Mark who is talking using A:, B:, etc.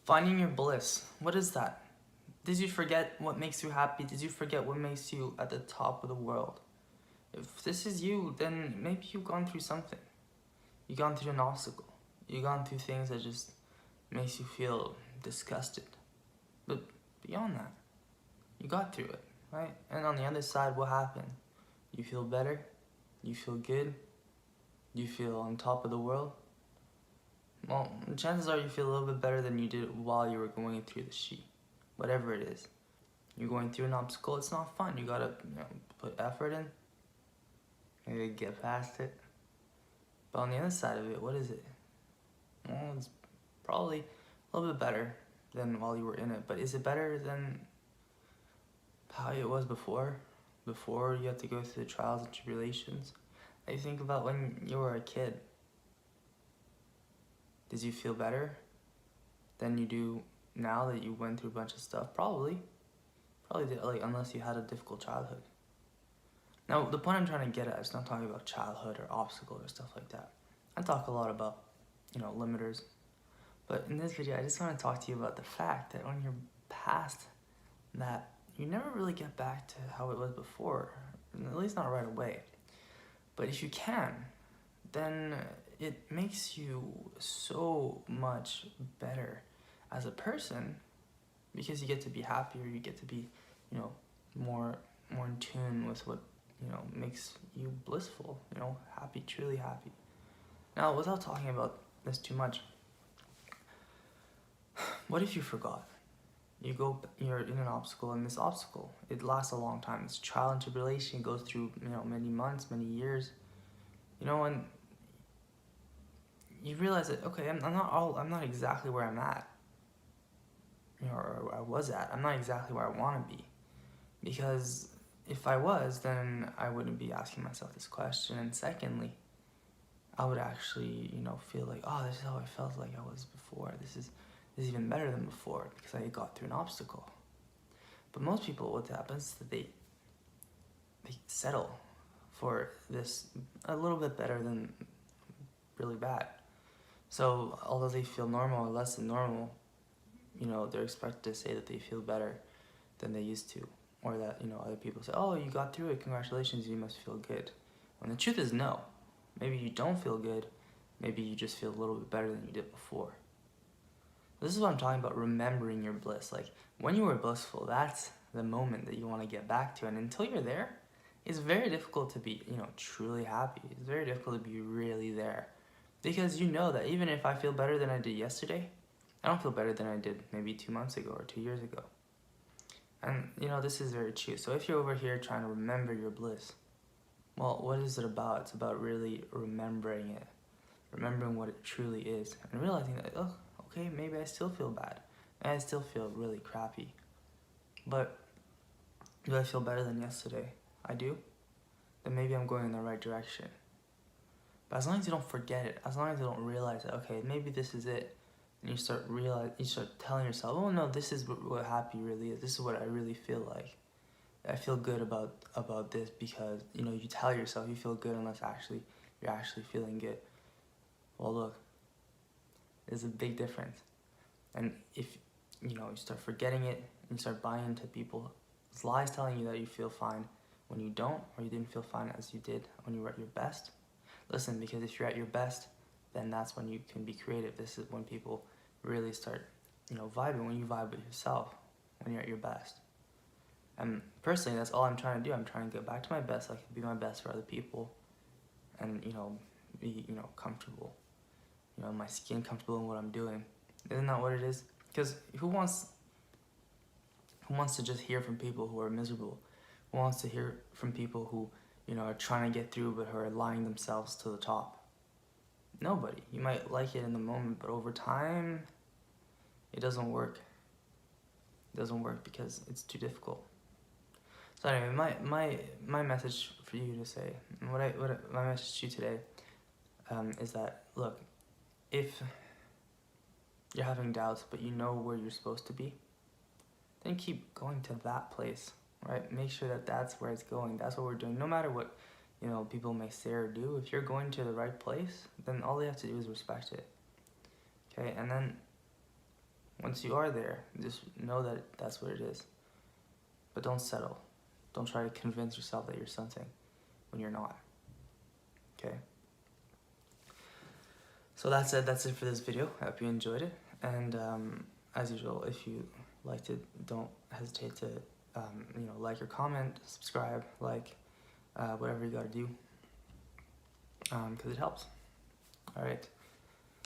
A: Finding your bliss. What is that? Did you forget what makes you happy? Did you forget what makes you at the top of the world? If this is you, then maybe you've gone through something. You've gone through an obstacle. You've gone through things that just makes you feel disgusted. But beyond that, you got through it, right? And on the other side, what happened? You feel better? You feel good? You feel on top of the world? Well, chances are you feel a little bit better than you did while you were going through the sheet. Whatever it is. You're going through an obstacle, it's not fun. You gotta put effort in. Maybe get past it. But on the other side of it, what is it? Well, it's probably a little bit better than while you were in it. But is it better than how it was before? Before you had to go through the trials and tribulations? Now you think about when you were a kid. Did you feel better than you do now that you went through a bunch of stuff? Probably did, like, unless you had a difficult childhood. Now, the point I'm trying to get at is not talking about childhood or obstacles or stuff like that. I talk a lot about, limiters. But in this video, I just want to talk to you about the fact that when you're past that, you never really get back to how it was before, at least not right away. But if you can, then it makes you so much better as a person, because you get to be happier, you get to be, more in tune with what, makes you blissful, happy, truly happy. Now, without talking about this too much, what if you forgot? You're in an obstacle, and this obstacle, it lasts a long time. This trial and tribulation goes through, many months, many years, and you realize that, okay, I'm not exactly where I'm at, or I was at. I'm not exactly where I want to be, because if I was, then I wouldn't be asking myself this question. And secondly, I would actually, feel like, oh, this is how I felt like I was before. This is even better than before because I got through an obstacle. But most people, what happens is that they settle for this a little bit better than really bad. So although they feel normal or less than normal, they're expected to say that they feel better than they used to, or that, other people say, oh, you got through it, congratulations, you must feel good. When the truth is no. Maybe you don't feel good, maybe you just feel a little bit better than you did before. This is what I'm talking about, remembering your bliss. Like, when you were blissful, that's the moment that you want to get back to. And until you're there, it's very difficult to be, truly happy. It's very difficult to be really there. Because you know that even if I feel better than I did yesterday, I don't feel better than I did maybe 2 months ago or 2 years ago. And, this is very true. So if you're over here trying to remember your bliss, well, what is it about? It's about really remembering it. Remembering what it truly is. And realizing that, oh, okay, maybe I still feel bad. And I still feel really crappy. But do I feel better than yesterday? I do? Then maybe I'm going in the right direction. But as long as you don't forget it, as long as you don't realize that, okay, maybe this is it, and you start telling yourself, oh no, this is what happy really is. This is what I really feel like. I feel good about this because, you tell yourself you feel good unless you're actually feeling good. Well, look, there's a big difference. And if, you start forgetting it and you start buying into people's lies telling you that you feel fine when you don't, or you didn't feel fine as you did when you were at your best, listen, because if you're at your best, then that's when you can be creative. This is when people really start, vibing, when you vibe with yourself, when you're at your best. And personally, that's all I'm trying to do. I'm trying to get back to my best so I can be my best for other people and, be, comfortable. My skin comfortable in what I'm doing. Isn't that what it is? Because who wants to just hear from people who are miserable? Who wants to hear from people who, are trying to get through but who are lying themselves to the top? Nobody. You might like it in the moment, but over time, it doesn't work. It doesn't work because it's too difficult. So anyway, my message for you to say, my message to you today, is that, look, if you're having doubts but you know where you're supposed to be, then keep going to that place, right? Make sure that that's where it's going. That's what we're doing. No matter what, people may say or do, if you're going to the right place, then all they have to do is respect it. Okay, and then once you are there, just know that that's what it is. But don't settle. Don't try to convince yourself that you're something when you're not. Okay? So that's it for this video. I hope you enjoyed it. And as usual, if you liked it, don't hesitate to like or comment, subscribe, whatever you gotta do, because it helps. All right.